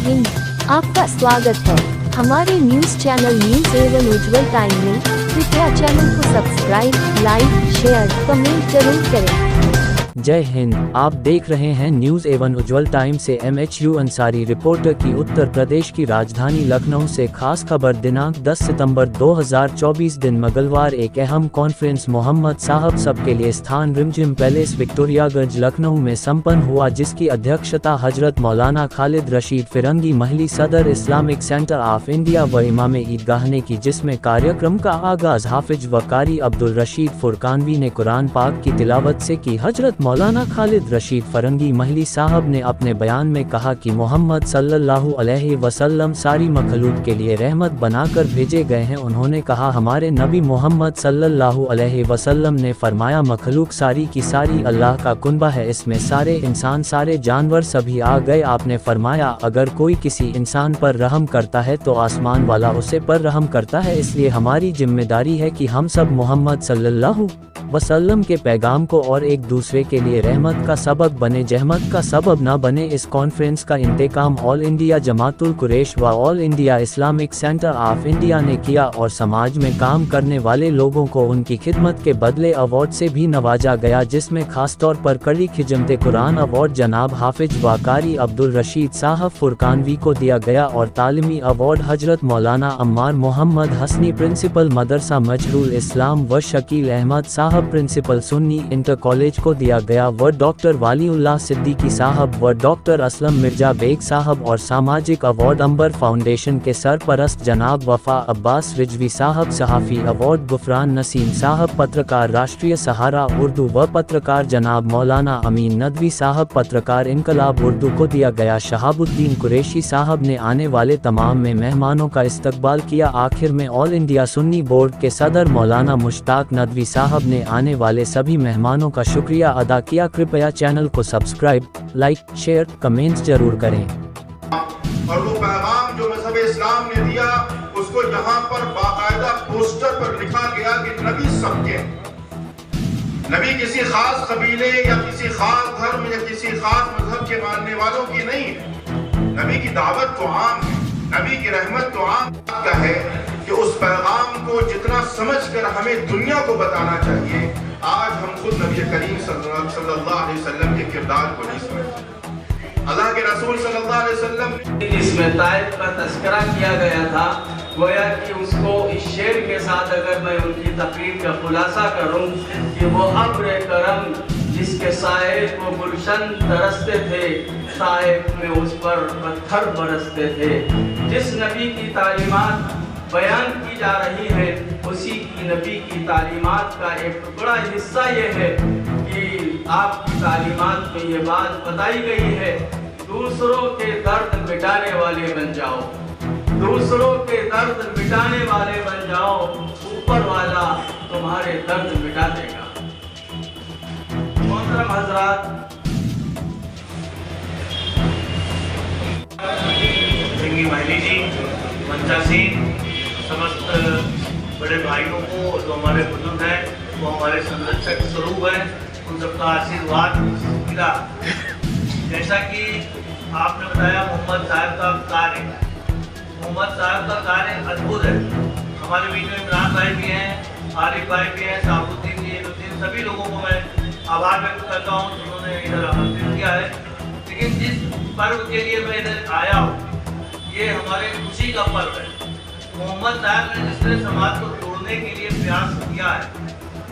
हिंद, आपका स्वागत है हमारे न्यूज चैनल न्यूज एवन उज्जवल टाइम में। कृपया चैनल को सब्सक्राइब, लाइक, शेयर, कमेंट जरूर करें। जय हिंद, आप देख रहे हैं न्यूज एवन उज्जवल टाइम से MHU अंसारी रिपोर्टर की उत्तर प्रदेश की राजधानी लखनऊ से खास खबर। दिनांक 10 सितंबर 2024 दिन मंगलवार एक अहम कॉन्फ्रेंस मोहम्मद साहब सबके लिए स्थान रिमझिम पैलेस विक्टोरियागंज लखनऊ में संपन्न हुआ, जिसकी अध्यक्षता हजरत मौलाना खालिद रशीद फिरंगी महली सदर इस्लामिक सेंटर ऑफ इंडिया व इमाम ईदगाह ने की, जिसमें कार्यक्रम का आगाज हाफिज व कारी अब्दुल रशीद फुरकानवी ने कुरान पाक की तिलावत से की। हजरत मौलाना खालिद रशीद फरंगी महली साहब ने अपने बयान में कहा कि मोहम्मद सल्लल्लाहु अलैहि वसल्लम सारी मखलूक के लिए रहमत बनाकर भेजे गए हैं। उन्होंने कहा, हमारे नबी मोहम्मद सल्लल्लाहु अलैहि वसल्लम ने फरमाया, मखलूक सारी की सारी अल्लाह का कुनबा है, इसमें सारे इंसान सारे जानवर सभी आ गए। आपने फरमाया, अगर कोई किसी इंसान पर रहम करता है तो आसमान वाला उसे पर रहम करता है, इसलिए हमारी जिम्मेदारी है कि हम सब मोहम्मद सल्लल्लाहु वसल्लम के पैगाम को और एक दूसरे के लिए रहमत का सबब बने, जहमत का सबब न बने। इस कॉन्फ्रेंस का इंतकाम ऑल इंडिया जमातुल कुरैश व all India Islamic centre of India ने किया और समाज में काम करने वाले लोगों को उनकी खिदमत के बदले अवार्ड से भी नवाजा गया, जिसमें खासतौर पर कड़ी खिदमत कुरान अवार्ड जनाब हाफिज व कारी अब्दुल रशीद साहब फुरकानवी को दिया गया और तालीमी अवार्ड हजरत मौलाना अम्मार मोहम्मद हसनी प्रिंसिपल मदरसा मजरूल इस्लाम व शकील अहमद साहब प्रिंसिपल सुन्नी इंटर कॉलेज को दिया गया व डॉक्टर वालीउल्लाह सिद्दीकी साहब व डॉक्टर असलम मिर्जा बेग साहब और सामाजिक अवार्ड अंबर फाउंडेशन के सरपरस्त जनाब वफा अब्बास रिजवी साहब, सहाफ़ी अवार्ड गुफरान नसीम साहब, पत्रकार राष्ट्रीय सहारा उर्दू व पत्रकार जनाब मौलाना अमीन नदवी साहब, पत्रकार इनकलाब उर्दू को दिया गया। शहाबुद्दीन कुरैशी साहब ने आने वाले तमाम मेहमानों का इस्तकबाल किया। आखिर में ऑल इंडिया सुन्नी बोर्ड के सदर मौलाना मुश्ताक नदवी साहब ने आने वाले सभी मेहमानों का शुक्रिया अदा किया। कृपया चैनल को सब्सक्राइब, लाइक, शेयर, कमेंट्स जरूर करें। और वो पैगाम जो मज़हब इस्लाम ने दिया, उसको यहाँ पर बाकायदा पोस्टर पर लिखा गया कि नबी सबके, नबी किसी खास कबीले या किसी खास धर्म या किसी खास मजहब के मानने वालों की नहीं है। नबी की दावत तो आम है, नबी की रहमत तो आम का है कि उस पैगाम को जितना समझकर हमें दुनिया को बताना चाहिए, आज हम खुद नबी करीम सल्लल्लाहु अलैहि वसल्लम के किरदार को नहीं समझते। अल्लाह के रसूल सल्लल्लाहु अलैहि वसल्लम जिसमें ताइफ का तस्करा किया गया था, गोया कि उसको इस शेर के साथ अगर मैं उनकी तकरीर का खुलासा करूं कि वो अब्र करम जिसके साए को गुलशन तरसते थे, ताइफ में उस पर पत्थर बरसते थे। जिस नबी की तालीमात बयान की जा रही है, उसी की नबी की तालीमात का एक बड़ा हिस्सा ये है कि आपकी तालीमात में ये बात बताई गई है, दूसरों के दर्द मिटाने वाले बन जाओ, दूसरों के दर्द मिटाने वाले बन जाओ, ऊपर वाला तुम्हारे दर्द मिटा देगा। मोहतरम हजरात, महली जी, मंचा सिंह, समस्त बड़े भाइयों को जो हमारे बुजुर्ग हैं, वो हमारे संरक्षक स्वरूप हैं, उन सबका आशीर्वाद मिला। जैसा कि आपने बताया, मोहम्मद साहब का कार्य, मोहम्मद साहब का कार्य अद्भुत है। हमारे बीच में इमरान भाई भी हैं, आरिफ भाई भी हैं, साबुद्दीन जी, सभी लोगों को मैं आभार व्यक्त करता हूँ जिन्होंने इधर आमंत्रित किया है। लेकिन जिस पर्व के लिए मैं इधर आया हूँ, ये हमारे खुशी का पर्व है। मोहम्मद साहब ने जिसने समाज को जोड़ने के लिए प्रयास किया है,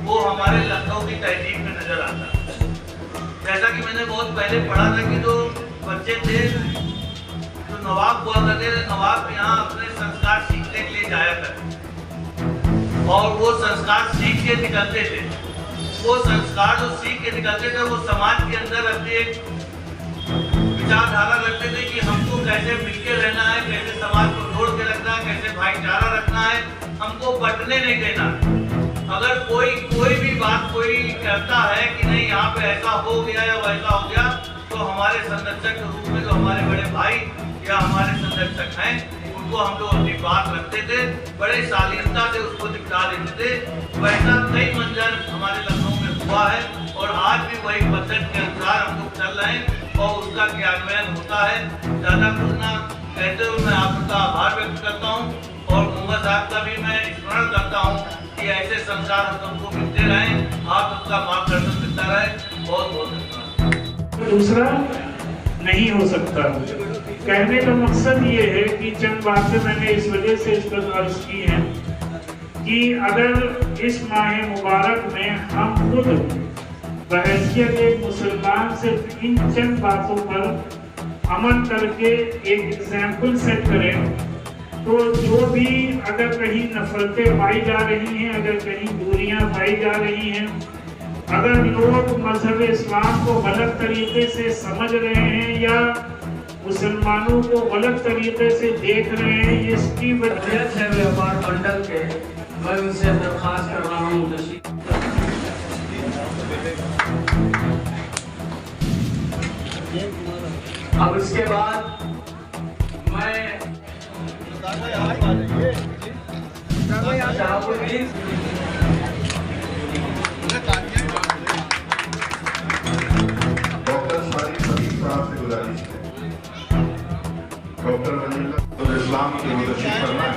वो हमारे लखनऊ की तहजीब में नजर आता है। जैसा कि मैंने बहुत पहले पढ़ा था कि जो बच्चे थे, जो नवाब हुआ करते थे, नवाब यहाँ अपने संस्कार सीखने के लिए जाया करते और वो संस्कार सीख के निकलते थे। वो संस्कार जो सीख के निकलते थे, वो समाज के अंदर अपनी एक विचारधारा रखते थे कि हमको कैसे मिलकर रहना है, कैसे समाज को जोड़ के रखना है, कैसे भाईचारा रखना है, हमको बंटने नहीं देना। अगर कोई भी बात कोई कहता है कि नहीं यहाँ पे ऐसा हो गया या वैसा हो गया, तो हमारे संरक्षक के रूप में जो हमारे बड़े भाई या हमारे संरक्षक हैं, उनको हम लोग अपनी बात रखते थे, बड़े शालीनता से उसको निपटा देते थे। वैसा कई मंजर हमारे लखनऊ में हुआ है और आज भी वही पद्धति के अनुसार हम लोग चल रहे हैं और उसका क्रियान्वयन होता है। ज़्यादा कुछ ना कहते हुए मैं आप सबका आभार व्यक्त करता हूँ और मुंगा साहब का भी मैं स्मरण करता हूँ कि ऐसे संस्कार हम सबको मिलते रहें, आप सबका मार्गदर्शन मिलता रहे। बहुत बहुत धन्यवाद। दूसरा नहीं हो सकता। कहने का मकसद ये है कि चंद बातें मैंने इस वजह से इस पर अर्ज की हैं कि अगर इस माह मुबारक में हम खुद बहैसियत एक मुसलमान से इन चंद बातों पर अमल करके एक एग्जाम्पल सेट करें, तो जो भी अगर कहीं नफरतें पाई जा रही हैं, अगर कहीं दूरियां पाई जा रही हैं, अगर लोग मजहब इस्लाम को गलत तरीके से समझ रहे हैं या मुसलमानों को गलत तरीके से देख रहे हैं, इसकी वजह है व्यापार मंडल के, मैं उनसे दरख्वास्त कर रहा हूँ अब इसके बाद मैं डॉक्टर इस्लाम की लीडरशिप करना है,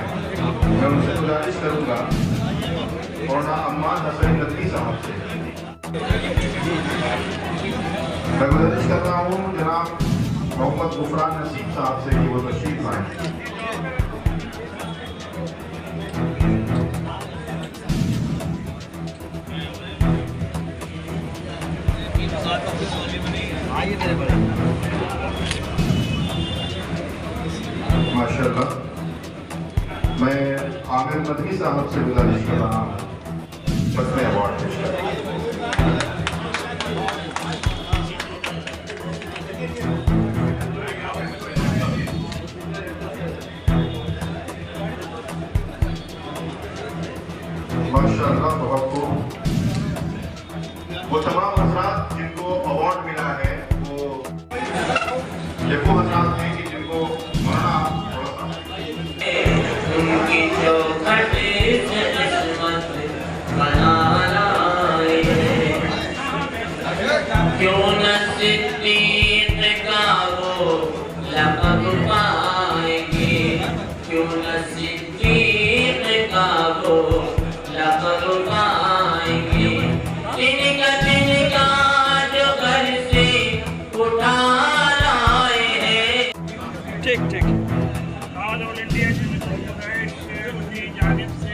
मैं उनसे गुजारिश करूंगा और ना अम्मान हसन नदवी साहब से मैं गुजारिश कर रहा हूँ जनाब मोहम्मद गुफरान नसीब साहब से कि वो तशरीफ लाएं। माशाअल्लाह, मैं आमिर नदवी साहब से गुजारिश कर रहा हूँ बस में अवार्ड पेश करें। माशाअल्लाह, बहुत खूब। वो तमाम हज़रात जिनको अवार्ड मिला है वो हज़रात हैं कि जिनको उनकी चौखट से किस्मत बनाना क्यों न सिद्दीक का वो लक़ब पाएंगे, क्यों न सिद्दीक का वो लक़ब पाएंगे। तिनका जो घर से उठा लाए हैं। ठीक ठीक ऑल इंडिया की जानिब से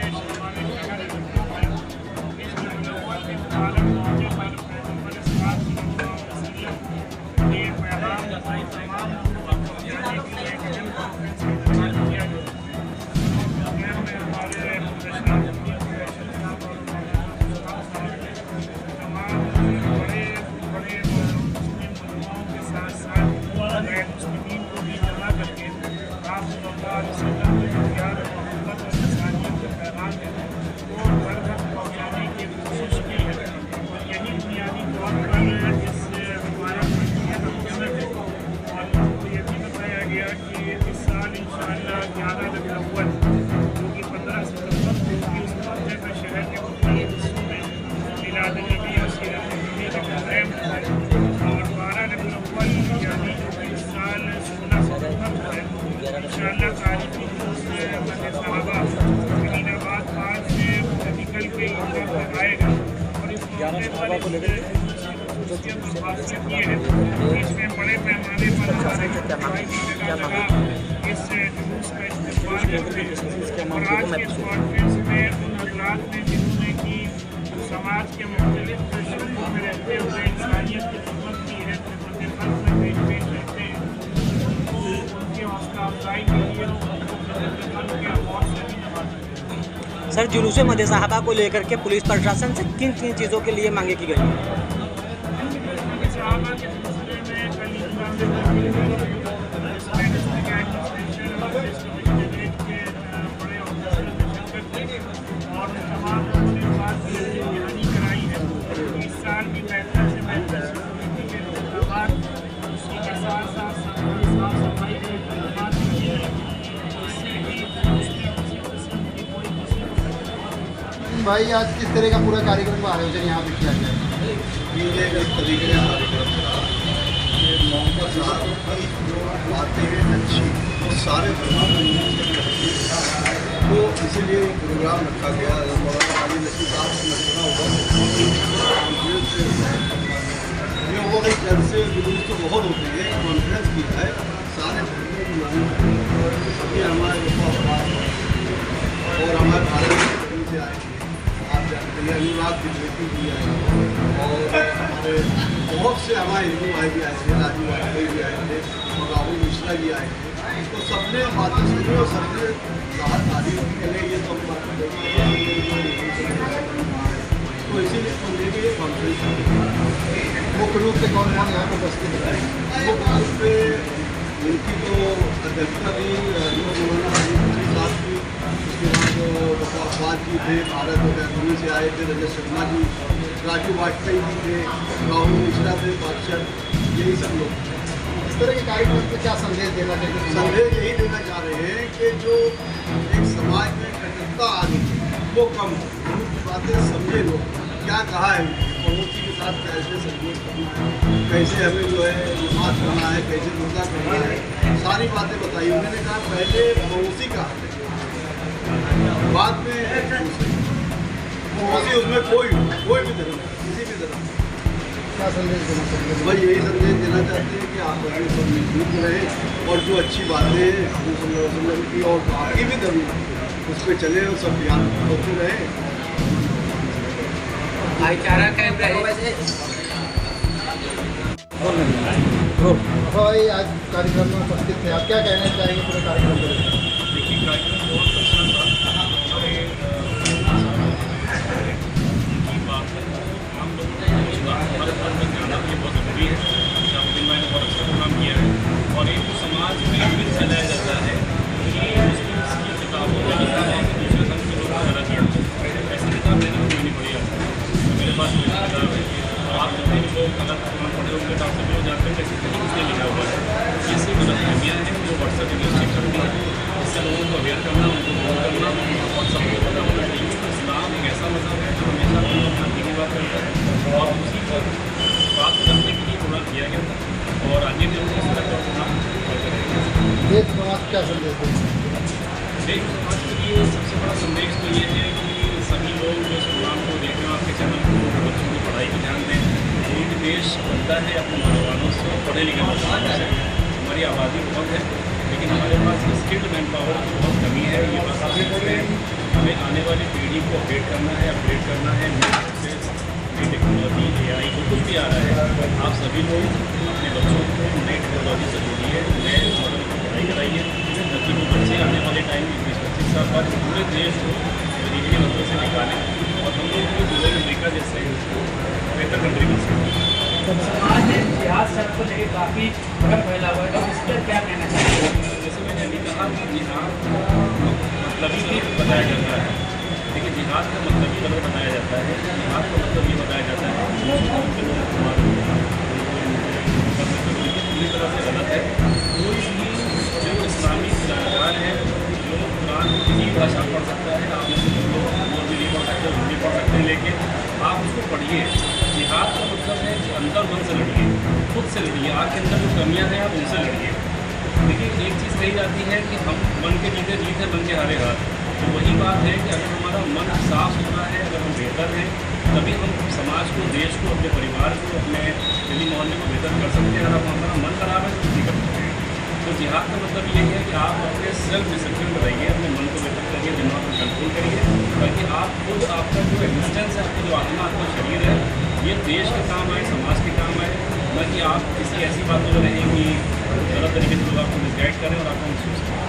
इसमें बड़े पैमाने पर इस जुलूस का इस्तेमाल करते हैं और आज के इस कॉन्फ्रेंस में उन हज़रात ने जिन्होंने की समाज के मुख्तलिफ शोबों में रहते हुए इंसानियत की खिदमत की है, खिदमत खल्क़ में पेश रहते हैं, उनकी हौसला अफजाई के लिए उनके अवार्ड से भी नवाजा। सर, जुलूस मदे साहबा को लेकर के पुलिस प्रशासन से किन किन चीज़ों के लिए मांगे की गई? भाई आज किस तरह का पूरा कार्यक्रम का आयोजन यहाँ पे किया गया है? ये इस तरीके का कार्यक्रम था, ये मोहम्मद साहब की जो बातें अच्छी सारे तो इसीलिए प्रोग्राम रखा गया। मौलाना अली नसीब साहब से मशवरा हुआ, ये हुआ कि जलसे जुलूस तो बहुत होते हैं, कॉन्फ्रेंस की है सारे ये हमारे और हमारे भारत से आए थे, आप जानते हैं अनुराग त्रिवेदी भी आए और हमारे बहुत से हमारे हिंदू भाई भी आए थे, राजू वाजपेयी भी आए थे और राहुल मिश्रा भी आए थे। तो सबने बातें सुनी और सबने कहा तारीफ के लिए ये सब तो इसीलिए लेके ये कॉन्फ्रेंस मुख्य रूप से कौन कौन यहाँ पर उपस्थित है? मुख्य रूप से इनकी तो अध्यक्षता थी मौलाना अली साहब की, उसके बाद वफात जी थे, भारत दिल्ली से आए थे रजत शर्मा जी, राजू वाजपेयी जी थे, राहुल मिश्रा थे, पार्षद, यही सब लोग। इस तरह के कार्यक्रम में क्या संदेश देना चाहिए? संदेश यही देना चाह रहे हैं कि जो एक समाज में कटुता आ गई वो कम हो, बातें समझे लोग क्या कहा है, पड़ोसी के साथ कैसे सहयोग करना है, कैसे हमें जो है नमाज करना है, कैसे रोज़ा करना है, सारी बातें बताई। उन्होंने कहा पहले पड़ोसी का बाद में पड़ोसी, उसमें कोई भी धर्म, किसी भी धर्म। क्या संदेश देना चाहिए? भाई यही संदेश देना चाहते हैं कि आप अपने सब मिलजुल रहें और जो अच्छी बातें हैं की और बाकी भी धर्म उस पर चले और सब ध्यान होते रहे, भाईचारा कायम रहे। भाई आज कार्यक्रम में उपस्थित थे, आप क्या कहना चाहेंगे पूरे कार्यक्रम को? देखिए कार्यक्रम बहुत अच्छा था। हमारे की बात है, हम लोगों को हमारे पास तक जाना भी बहुत ज़रूरी है। शाहबुद्दीन भाई ने बहुत अच्छा प्रोग्राम किया है और एक तो समाज में भी चलाया जाता है कि उसकी किताबों में लिखा है कि दूसरे धर्म के लोग ज़्यादा किया ऐसी किताब लेना मुझे नहीं पड़ी आता। मेरे पास कोई किताब है और आप जितने भी लोग अगर कुरान पढ़े होंगे तो आपसे भी लोग जानते हैं कैसे कहीं उसने लिखा हुआ है। ये सब गलतफहमियाँ हैं जो व्हाट्सएप यूनिवर्सिटी करती है, इससे लोगों को अवेयर करना, उनको दूर करना और सबको पता होना चाहिए कि इस्लाम एक ऐसा मज़हब है जो हमेशा शांति की बात करता है और उसी पर बात करने के लिए प्रोग्राम किया गया था और आगे भी हमने इस तरह का प्रोग्राम करते रहेंगे। देश समाज क्या संदेश देंगे? देश समाज के लिए सबसे बड़ा संदेश तो ये है कि सभी लोग जो इस प्रोग्राम को देख रहे हैं, आपके चैनल को, बच्चों की पढ़ाई पर ध्यान दें। एक देश बनता है अपने नौजवानों से, पढ़े लिखे नौजवानों से। हमारी आबादी बहुत है लेकिन हमारे पास स्किल्ड मैन पावर की बहुत कमी है। ये बस आप सोचते हैं हमें आने वाली पीढ़ी को अपडेट करना है, नई टेक्नोलॉजी, AI जो कुछ भी आ रहा है, आप सभी लोग अपने बच्चों को नई टेक्नोलॉजी से जोड़िए, नए मॉडल की पढ़ाई कराइए ताकि वो बच्चे आने वाले टाइम में 20-25 साल बाद पूरे देश को गरीबी के मतलब से निकालें और हम लोग भी दुबई अमेरिका जैसे बेहतर कंट्री बन सकते हैं। समाज में जिहाद शब्द को लेकर काफ़ी भ्रम फैला हुआ है, तो इस पर क्या कहना चाहिए? जैसे मैंने अभी कहा कि जिहाद मतलब ही बताया जाता है, लेकिन जिहाद का मतलब ही गलत बताया जाता है। जिहाद का मतलब ये बताया जाता है पूरी तरह से गलत है। कोई भी जो इस्लामी जानकार है, जो कुरान की किसी भाषा पढ़ सकता है, आप जैसे लोग भी नहीं पढ़ सकते, हिंदी पढ़ सकते हैं, लेकिन आप उसको पढ़िए। जिहाद का मतलब है कि अंदर मन से लड़िए, खुद से लड़िए, आपके अंदर जो कमियाँ हैं आप उनसे लड़िए। देखिए एक चीज़ कही जाती है कि हम मन के जीते जीत है, मन के हारे हार। तो वही बात है कि अगर हमारा मन साफ सुथरा है, अगर हम बेहतर हैं, तभी हम समाज को, देश को, अपने परिवार को, अपने गली मोहल्ले को बेहतर कर सकते हैं। अगर हमारा मन खराब है तो नहीं कर सकते। तो जिहाद का मतलब यही है कि आप अपने सेल्फ डिसिप्लिन बनाइए, अपने मन को बेहतर करिए, दिमाग को कंट्रोल करिए, ताकि आप खुद आपका जो एग्जिस्टेंस है, आपका जो आत्मा, आपका शरीर है, ये देश के काम आए, समाज के काम आए, न कि आप किसी ऐसी बातों में रहें कि गलत तरीके से लोग आपको मिसगाइड करें और आपको महसूस करें।